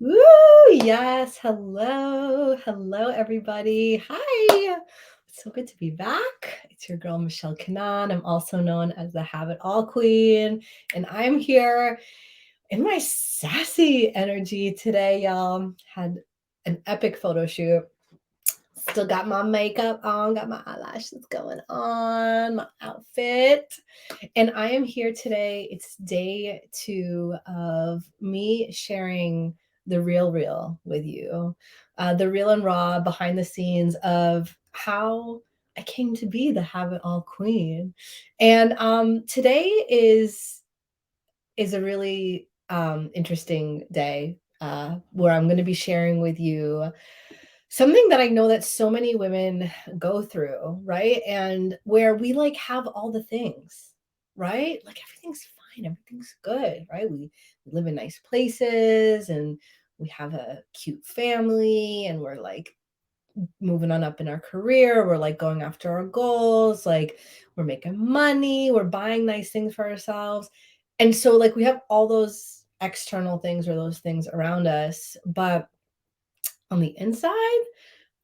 Woo! Yes. Hello. Hello, everybody. Hi. It's so good to be back. It's your girl, Michelle Kanan. I'm also known as the Have It All Queen. And I'm here in my sassy energy today, y'all. Had an epic photo shoot. Still got my makeup on, got my eyelashes going on, my outfit. And I am here today. It's day 2 of me sharing the real with you, the real and raw behind the scenes of how I came to be the Have It All Queen. And today is a really interesting day where I'm going to be sharing with you something that I know that so many women go through, right? And where we like have all the things, right? Like everything's fine, everything's good, right? We live in nice places and we have a cute family and we're like moving on up in our career, we're like going after our goals, like we're making money, we're buying nice things for ourselves. And so like we have all those external things or those things around us, but on the inside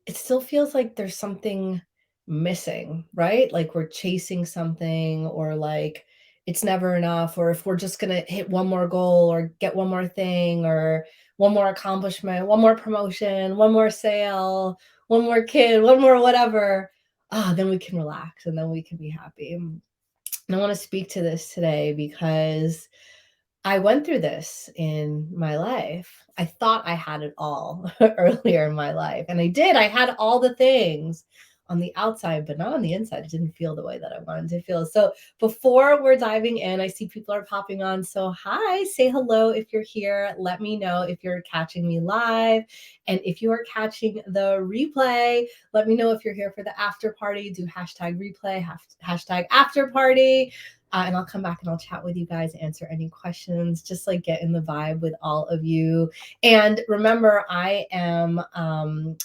it still feels like there's something missing, right? Like we're chasing something or like it's never enough or if we're just going to hit one more goal or get one more thing or one more accomplishment, one more promotion, one more sale, one more kid, one more whatever, then we can relax and then we can be happy. And I want to speak to this today because I went through this in my life. I thought I had it all earlier in my life, and I did. I had all the things on the outside, but not on the inside. It didn't feel the way that I wanted to feel. So, before we're diving in, I see people are popping on. So, hi, say hello if you're here. Let me know if you're catching me live. And if you are catching the replay, let me know if you're here for the after party. Do hashtag replay, hashtag after party. And I'll come back and I'll chat with you guys, answer any questions, just like get in the vibe with all of you. And remember, I am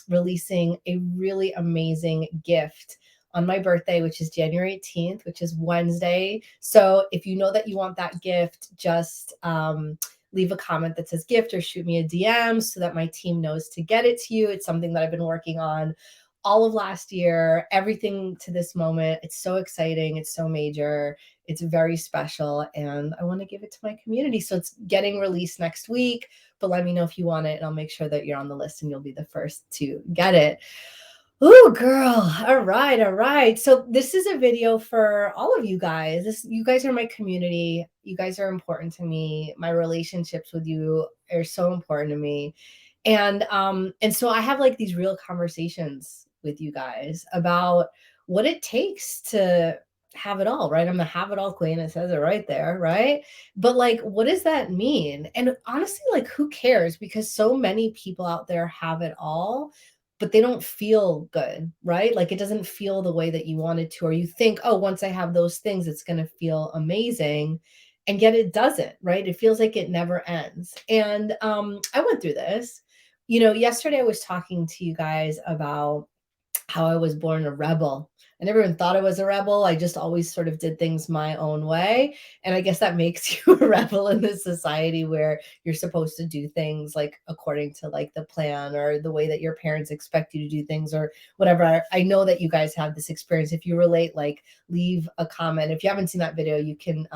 releasing a really amazing gift on my birthday, which is January 18th, which is Wednesday. So if you know that you want that gift, just leave a comment that says gift or shoot me a DM so that my team knows to get it to you. It's something that I've been working on all of last year, everything to this moment. It's so exciting. It's so major. It's very special. And I want to give it to my community. So it's getting released next week. But let me know if you want it, and I'll make sure that you're on the list and you'll be the first to get it. Oh, girl. All right. All right. So this is a video for all of you guys. You guys are my community. You guys are important to me. My relationships with you are so important to me. And so I have like these real conversations with you guys about what it takes to have it all, right? I'm the have it all queen. It says it right there, right? But like, what does that mean? And honestly, like, who cares? Because so many people out there have it all, but they don't feel good, right? Like it doesn't feel the way that you want it to, or you think, oh, once I have those things, it's going to feel amazing. And yet it doesn't, right? It feels like it never ends. And I went through this. Yesterday I was talking to you guys about how I was born a rebel. I never even thought I was a rebel. I just always sort of did things my own way. And I guess that makes you a rebel in this society where you're supposed to do things like according to like the plan or the way that your parents expect you to do things or whatever. I know that you guys have this experience. If you relate, like leave a comment. If you haven't seen that video, you can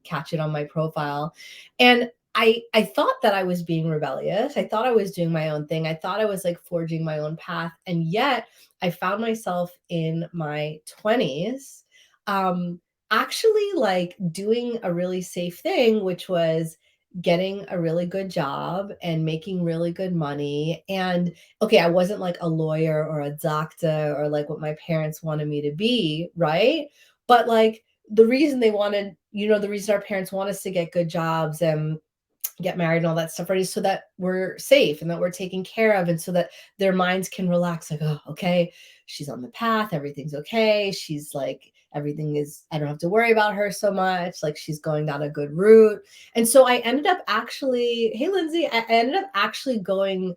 catch it on my profile. And I thought that I was being rebellious. I thought I was doing my own thing. I thought I was like forging my own path. And yet I found myself in my 20s um, actually like doing a really safe thing, which was getting a really good job and making really good money. And okay, I wasn't like a lawyer or a doctor or like what my parents wanted me to be, right? But like the reason they wanted, the reason our parents want us to get good jobs and get married and all that stuff ready so that we're safe and that we're taken care of and so that their minds can relax like, oh, okay, she's on the path, everything's okay, she's like everything is, I don't have to worry about her so much, like she's going down a good route. And so I ended up actually, hey Lindsay, I ended up actually going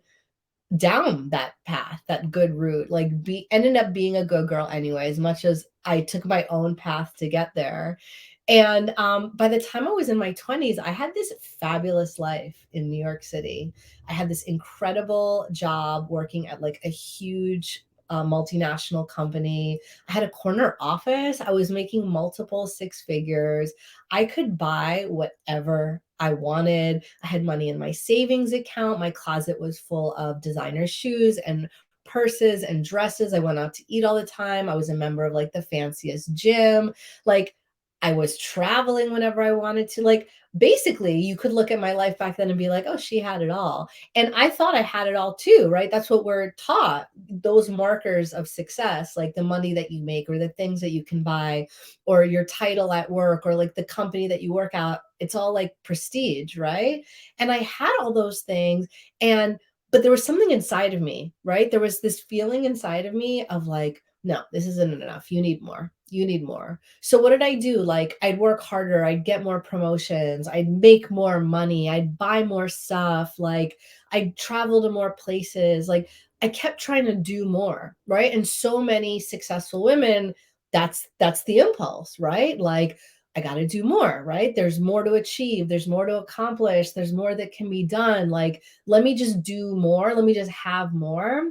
down that path, that good route, like ended up being a good girl anyway, as much as I took my own path to get there. And by the time I was in my 20s, I had this fabulous life in New York City. I had this incredible job working at like a huge multinational company. I had a corner office. I was making multiple six figures. I could buy whatever I wanted. I had money in my savings account. My closet was full of designer shoes and purses and dresses. I went out to eat all the time. I was a member of like the fanciest gym. Like, I was traveling whenever I wanted to. Like, basically, you could look at my life back then and be like, "Oh, she had it all." And I thought I had it all too, right? That's what we're taught. Those markers of success, like the money that you make or the things that you can buy or your title at work or like the company that you work at, it's all like prestige, right? And I had all those things and but there was something inside of me, right? There was this feeling inside of me of like, "No, this isn't enough. You need more. You need more." So what did I do? Like, I'd work harder, I'd get more promotions, I'd make more money, I'd buy more stuff, like I'd travel to more places. Like I kept trying to do more, right? And so many successful women, that's the impulse, right? Like I got to do more, right? There's more to achieve, there's more to accomplish, there's more that can be done. Like let me just do more, let me just have more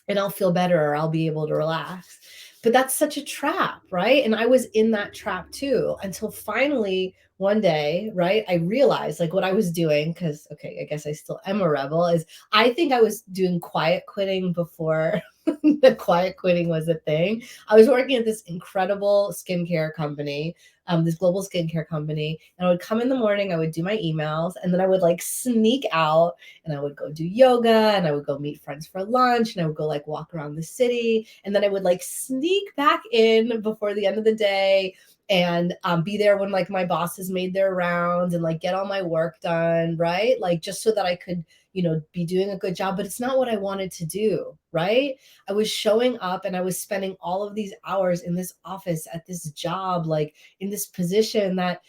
and I'll feel better or I'll be able to relax. But that's such a trap, right? And I was in that trap too until finally one day, right? I realized like what I was doing, because, okay, I guess I still am a rebel, is I think I was doing quiet quitting before the quiet quitting was a thing. I was working at this incredible skincare company, this global skincare company. And I would come in the morning, I would do my emails, and then I would like sneak out and I would go do yoga and I would go meet friends for lunch and I would go like walk around the city. And then I would like sneak back in before the end of the day and be there when like my bosses made their rounds and like get all my work done, right? Like just so that I could, be doing a good job. But it's not what I wanted to do, right? I was showing up and I was spending all of these hours in this office at this job, like in this position that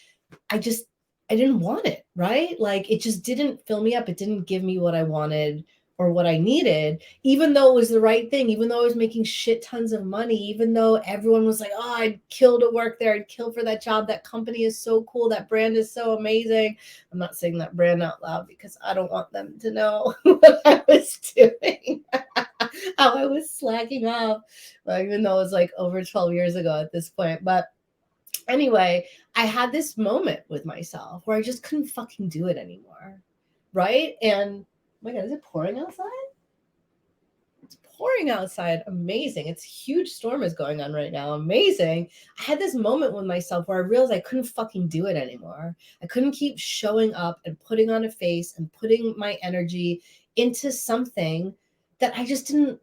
I just I didn't want it, right? Like it just didn't fill me up. It didn't give me what I wanted or what I needed, even though it was the right thing, even though I was making shit tons of money, even though everyone was like, "Oh, I'd kill to work there. I'd kill for that job. That company is so cool. That brand is so amazing." I'm not saying that brand out loud because I don't want them to know what I was doing, how I was slacking off, even though it was like over 12 years ago at this point. But anyway, I had this moment with myself where I just couldn't fucking do it anymore. Right? And oh my God, is it pouring outside? It's pouring outside. Amazing. It's a huge storm is going on right now. Amazing. I had this moment with myself where I realized I couldn't fucking do it anymore. I couldn't keep showing up and putting on a face and putting my energy into something that just didn't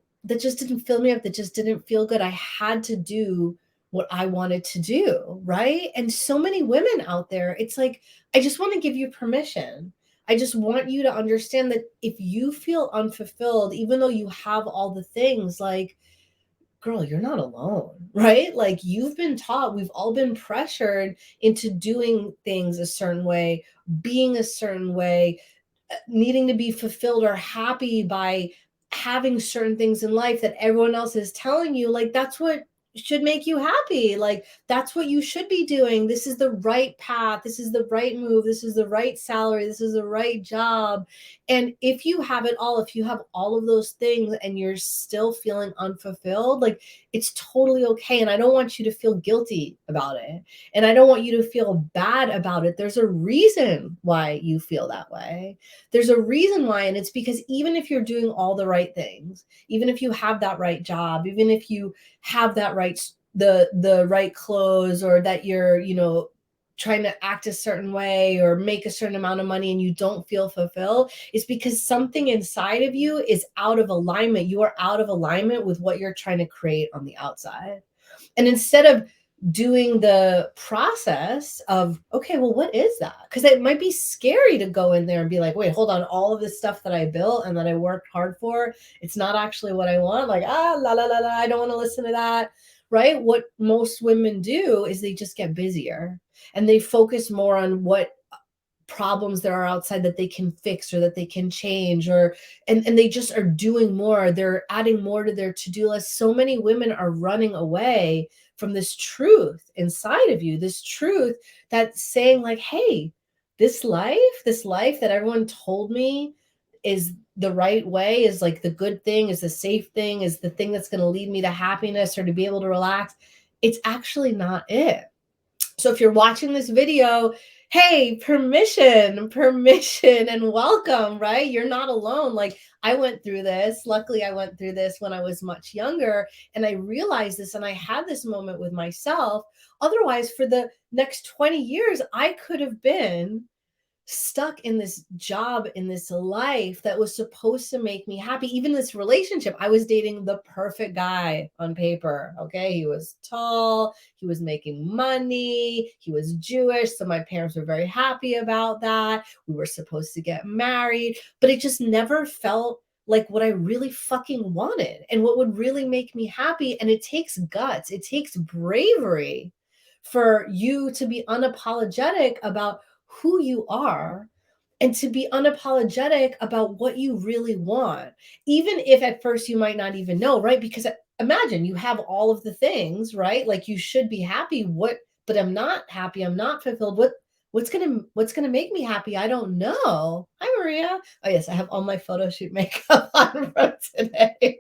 fill me up, that just didn't feel good. I had to do what I wanted to do, right? And so many women out there, it's like, I just want to give you permission. I just want you to understand that if you feel unfulfilled, even though you have all the things, like, girl, you're not alone, right? Like, you've been taught, we've all been pressured into doing things a certain way, being a certain way, needing to be fulfilled or happy by having certain things in life that everyone else is telling you, like that's what should make you happy, like that's what you should be doing, this is the right path, this is the right move, this is the right salary, this is the right job. And if you have it all, if you have all of those things and you're still feeling unfulfilled, like it's totally okay. And I don't want you to feel guilty about it, and I don't want you to feel bad about it. There's a reason why you feel that way. There's a reason why, and it's because even if you're doing all the right things, even if you have that right job, even if you have that right the right clothes, or that you're, trying to act a certain way or make a certain amount of money and you don't feel fulfilled, it's because something inside of you is out of alignment. You are out of alignment with what you're trying to create on the outside. And instead of doing the process of, okay, well, what is that? Because it might be scary to go in there and be like, wait, hold on, all of this stuff that I built and that I worked hard for, it's not actually what I want. Like, la, la, la, la, I don't want to listen to that. Right? What most women do is they just get busier and they focus more on what problems that are outside that they can fix or that they can change, or and they just are doing more, they're adding more to their to-do list. So many women are running away from this truth inside of you, this truth that's saying like, hey, this life that everyone told me is the right way, is like the good thing, is the safe thing, is the thing that's going to lead me to happiness or to be able to relax. It's actually not it. So if you're watching this video, hey, permission, and welcome, right? You're not alone. Like, I went through this. Luckily, I went through this when I was much younger, and I realized this, and I had this moment with myself. Otherwise, for the next 20 years, I could have been stuck in this job, in this life that was supposed to make me happy. Even this relationship, I was dating the perfect guy on paper. Okay. He was tall, he was making money, he was Jewish. So my parents were very happy about that. We were supposed to get married, but it just never felt like what I really fucking wanted and what would really make me happy. And it takes guts, it takes bravery for you to be unapologetic about who you are and to be unapologetic about what you really want, even if at first you might not even know, right? Because imagine you have all of the things, right? Like you should be happy. What, but I'm not happy. I'm not fulfilled. What's gonna make me happy? I don't know. Hi, Maria. Oh yes, I have all my photo shoot makeup on from today.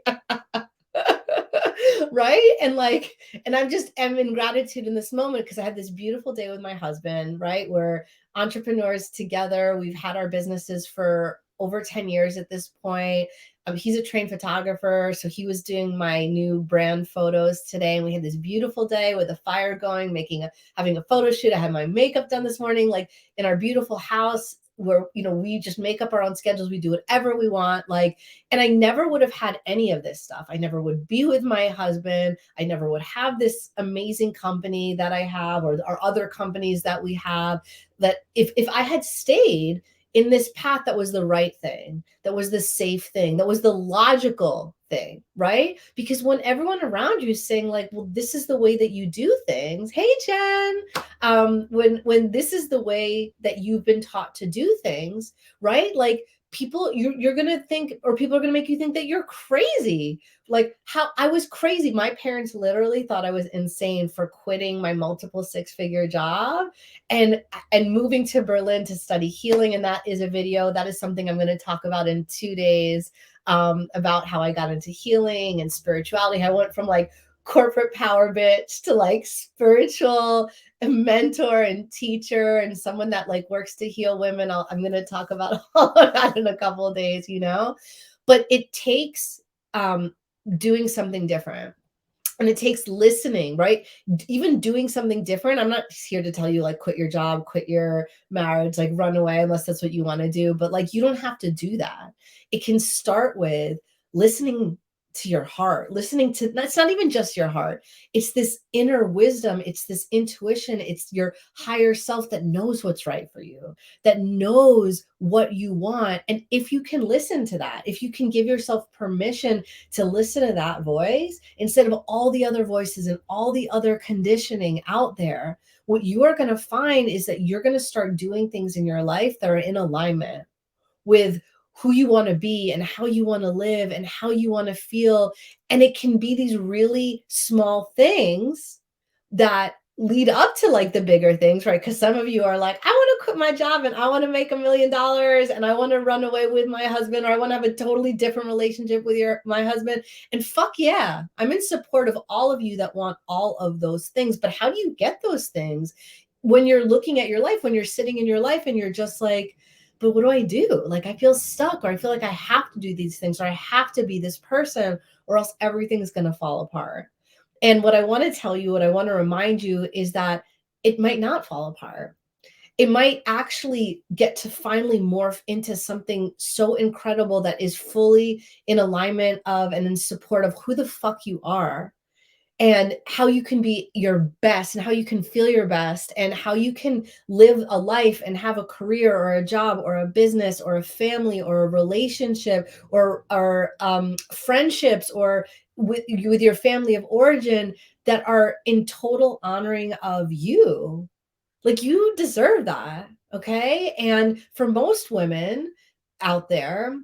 Right? And like, and I'm just am in gratitude in this moment because I had this beautiful day with my husband, right? We're entrepreneurs together. We've had our businesses for over 10 years at this point. He's a trained photographer, so he was doing my new brand photos today, and we had this beautiful day with a fire going, having a photo shoot. I had my makeup done this morning, like in our beautiful house where we just make up our own schedules, we do whatever we want, like. And I never would have had any of this stuff. I never would be with my husband. I never would have this amazing company that I have, or other companies that we have, that if I had stayed in this path that was the right thing, that was the safe thing, that was the logical thing, right? Because when everyone around you is saying like, well, this is the way that you do things. Hey, Jen. When this is the way that you've been taught to do things, right? Like, you're gonna think, or people are gonna make you think that you're crazy. Like how I was crazy. My parents literally thought I was insane for quitting my multiple six-figure job and moving to Berlin to study healing. And that is a video, that is something I'm going to talk about in 2 days, about how I got into healing and spirituality. I went from like corporate power bitch to like spiritual mentor and teacher and someone that like works to heal women. I'm going to talk about all of that in a couple of days, but it takes doing something different. And it takes listening, right? Even doing something different. I'm not here to tell you like quit your job, quit your marriage, like run away unless that's what you want to do. But like you don't have to do that. It can start with listening to your heart, listening to, that's not even just your heart. It's this inner wisdom. It's this intuition. It's your higher self that knows what's right for you, that knows what you want. And if you can listen to that, if you can give yourself permission to listen to that voice instead of all the other voices and all the other conditioning out there, what you are going to find is that you're going to start doing things in your life that are in alignment with who you want to be and how you want to live and how you want to feel. And it can be these really small things that lead up to like the bigger things, right? Because some of you are like, I want to quit my job and I want to make $1 million and I want to run away with my husband, or I want to have a totally different relationship with my husband. And fuck yeah, I'm in support of all of you that want all of those things. But how do you get those things when you're looking at your life, when you're sitting in your life and you're just like, but what do I do? Like, I feel stuck, or I feel like I have to do these things, or I have to be this person, or else everything's going to fall apart. And what I want to tell you, what I want to remind you is that it might not fall apart. It might actually get to finally morph into something so incredible that is fully in alignment of and in support of who the fuck you are, and how you can be your best, and how you can feel your best, and how you can live a life and have a career or a job or a business or a family or a relationship or friendships, or with your family of origin, that are in total honoring of you. Like, you deserve that. Okay. And for most women out there,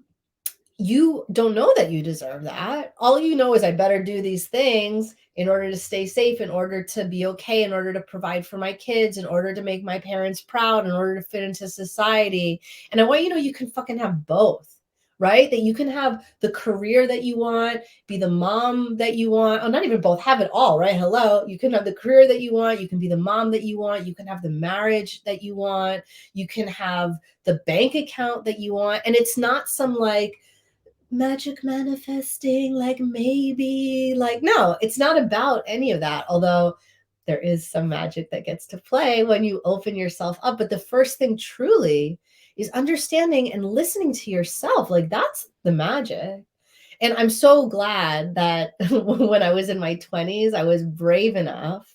you don't know that you deserve that. All you know is I better do these things in order to stay safe, in order to be okay, in order to provide for my kids, in order to make my parents proud, in order to fit into society. And I want you to know you can fucking have both, right? That you can have the career that you want, be the mom that you want. Oh, not even both, have it all, right? Hello. You can have the career that you want, you can be the mom that you want, you can have the marriage that you want, you can have the bank account that you want. And it's not some like, magic manifesting, like maybe, like, no, it's not about any of that. Although there is some magic that gets to play when you open yourself up. But the first thing truly is understanding and listening to yourself. Like, that's the magic. And I'm so glad that when I was in my 20s, I was brave enough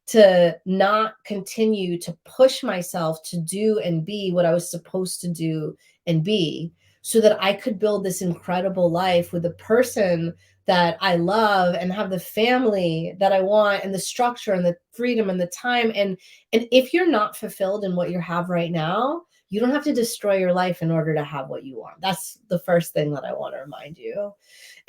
to not continue to push myself to do and be what I was supposed to do and be, so that I could build this incredible life with the person that I love and have the family that I want and the structure and the freedom and the time. And if you're not fulfilled in what you have right now, you don't have to destroy your life in order to have what you want. That's the first thing that I want to remind you.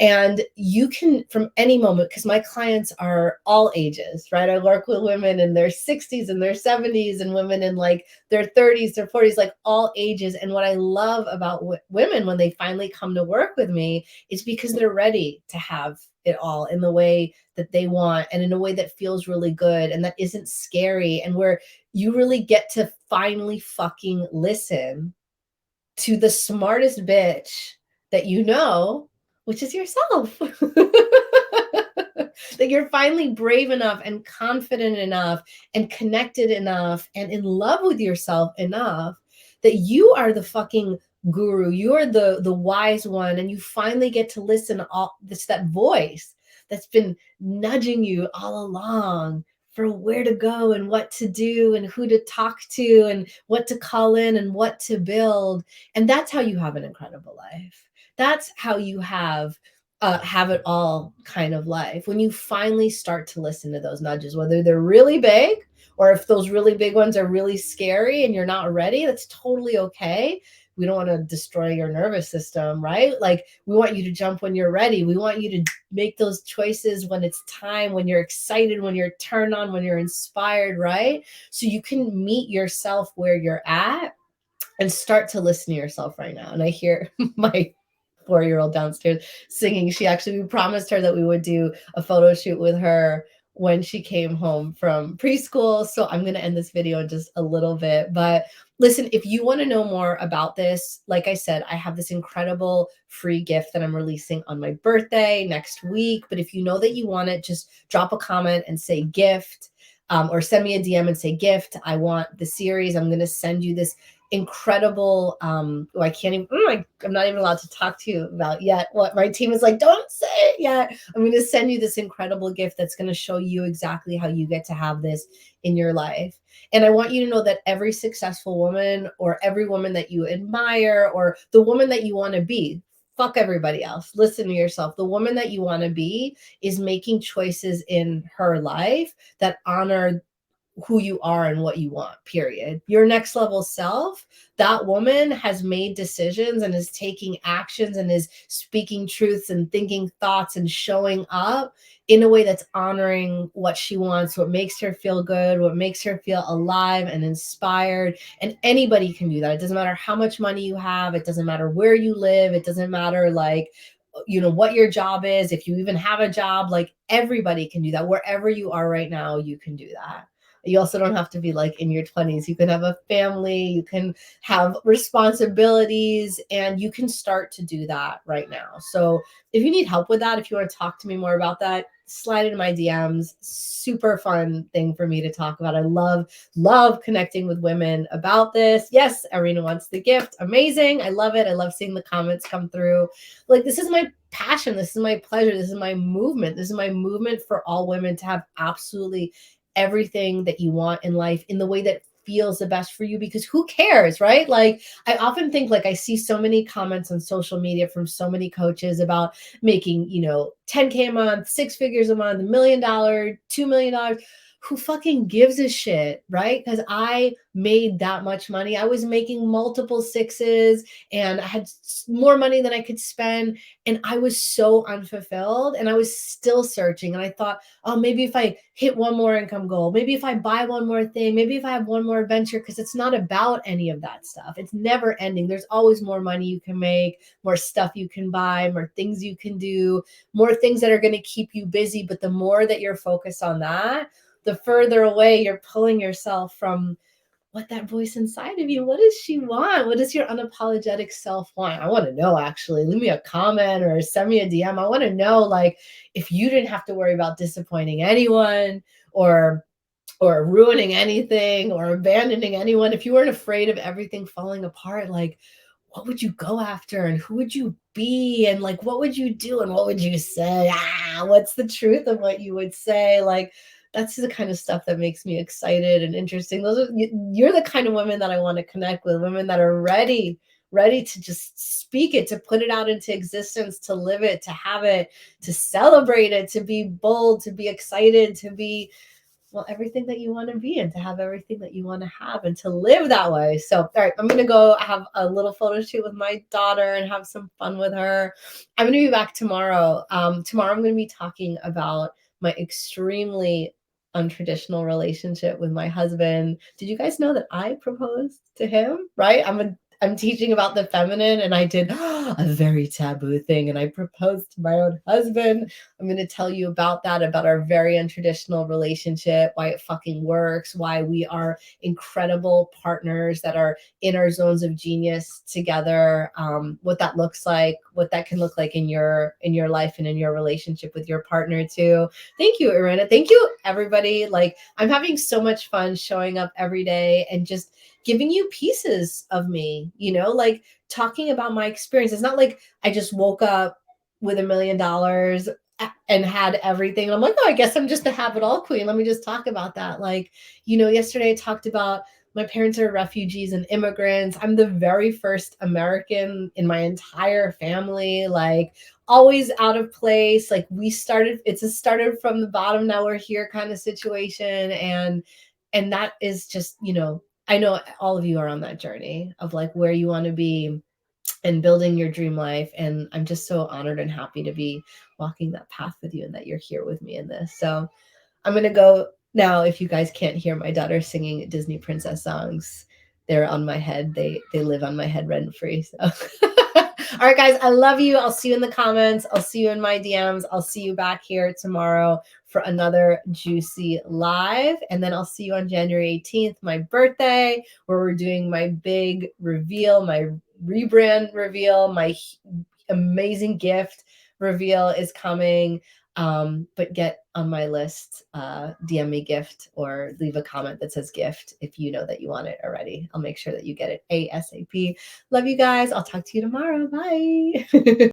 And you can, from any moment, because my clients are all ages, right? I work with women in their 60s and their 70s, and women in like their 30s, their 40s, like all ages. And what I love about women when they finally come to work with me is because they're ready to have it all in the way that they want, and in a way that feels really good and that isn't scary, and where you really get to finally fucking listen to the smartest bitch that you know, which is yourself. That you're finally brave enough and confident enough and connected enough and in love with yourself enough that you are the fucking guru. You're the wise one, and you finally get to listen all this, that voice that's been nudging you all along for where to go and what to do and who to talk to and what to call in and what to build. And that's how you have an incredible life. That's how you have it all kind of life. When you finally start to listen to those nudges, whether they're really big or if those really big ones are really scary and you're not ready, that's totally okay. We don't want to destroy your nervous system, right? Like, we want you to jump when you're ready. We want you to make those choices when it's time, when you're excited, when you're turned on, when you're inspired, right? So you can meet yourself where you're at and start to listen to yourself right now. And I hear my 4-year-old downstairs singing. She actually, we promised her that we would do a photo shoot with her when she came home from preschool. So I'm going to end this video in just a little bit. But listen, if you want to know more about this, like I said, I have this incredible free gift that I'm releasing on my birthday next week. But if you know that you want it, just drop a comment and say gift, or send me a DM and say gift. I want the series. I'm going to send you this incredible I can't even I'm not even allowed to talk to you about yet. What my team is like, don't say it yet. I'm going to send you this incredible gift that's going to show you exactly how you get to have this in your life. And I want you to know that every successful woman, or every woman that you admire, or the woman that you want to be, fuck everybody else, listen to yourself. The woman that you want to be is making choices in her life that honor who you are and what you want, period. Your next level self, that woman has made decisions and is taking actions and is speaking truths and thinking thoughts and showing up in a way that's honoring what she wants, what makes her feel good, what makes her feel alive and inspired. And anybody can do that. It doesn't matter how much money you have. It doesn't matter where you live. It doesn't matter, like, what your job is, if you even have a job. Like, everybody can do that. Wherever you are right now, you can do that. You also don't have to be like in your 20s. You can have a family, you can have responsibilities, and you can start to do that right now. So if you need help with that, if you want to talk to me more about that, slide into my DMs. Super fun thing for me to talk about. I love connecting with women about this. Yes, Arena wants the gift. Amazing. I love it. I love seeing the comments come through. Like, this is my passion. This is my pleasure. This is my movement. This is my movement for all women to have absolutely everything that you want in life in the way that feels the best for you, because who cares, right? Like, I often think, like, I see so many comments on social media from so many coaches about making, 10K a month, 6 figures a month, $1 million, $2 million. who fucking gives a shit, right? Because I made that much money. I was making multiple sixes and I had more money than I could spend. And I was so unfulfilled and I was still searching. And I thought, oh, maybe if I hit one more income goal, maybe if I buy one more thing, maybe if I have one more adventure, because it's not about any of that stuff. It's never ending. There's always more money you can make, more stuff you can buy, more things you can do, more things that are going to keep you busy. But the more that you're focused on that, the further away you're pulling yourself from what that voice inside of you, what does she want? What does your unapologetic self want? I want to know, actually. Leave me a comment or send me a DM. I want to know, like, if you didn't have to worry about disappointing anyone or ruining anything or abandoning anyone, if you weren't afraid of everything falling apart, like, what would you go after and who would you be and like what would you do and what would you say? What's the truth of what you would say? Like, that's the kind of stuff that makes me excited and interesting. You're the kind of women that I want to connect with, women that are ready to just speak it, to put it out into existence, to live it, to have it, to celebrate it, to be bold, to be excited, to be, well, everything that you want to be and to have everything that you want to have and to live that way. So, all right, I'm going to go have a little photo shoot with my daughter and have some fun with her. I'm going to be back tomorrow. Tomorrow, I'm going to be talking about my extremely untraditional relationship with my husband. Did you guys know that I proposed to him? Right? I'm teaching about the feminine and I did a very taboo thing and I proposed to my own husband. I'm going to tell you about that, about our very untraditional relationship, why it fucking works, why we are incredible partners that are in our zones of genius together, what that looks like, what that can look like in your life and in your relationship with your partner too. Thank you, Irina. Thank you, everybody. Like, I'm having so much fun showing up every day and just giving you pieces of me, like talking about my experience. It's not like I just woke up with $1 million and had everything. And I'm like, oh, I guess I'm just a have it all queen. Let me just talk about that. Like, yesterday I talked about my parents are refugees and immigrants. I'm the very first American in my entire family, like always out of place. Like it's a started from the bottom, now we're here kind of situation. And that is just, I know all of you are on that journey of like where you want to be and building your dream life. And I'm just so honored and happy to be walking that path with you and that you're here with me in this. So I'm going to go now. If you guys can't hear my daughter singing Disney princess songs, they're on my head. They live on my head rent free. So, all right, guys, I love you. I'll see you in the comments. I'll see you in my DMs. I'll see you back here tomorrow for another juicy live. And then I'll see you on January 18th, my birthday, where we're doing my big reveal, my rebrand reveal, my amazing gift reveal is coming. But get on my list, DM me gift or leave a comment that says gift if you know that you want it already. I'll make sure that you get it ASAP. Love you guys. I'll talk to you tomorrow. Bye.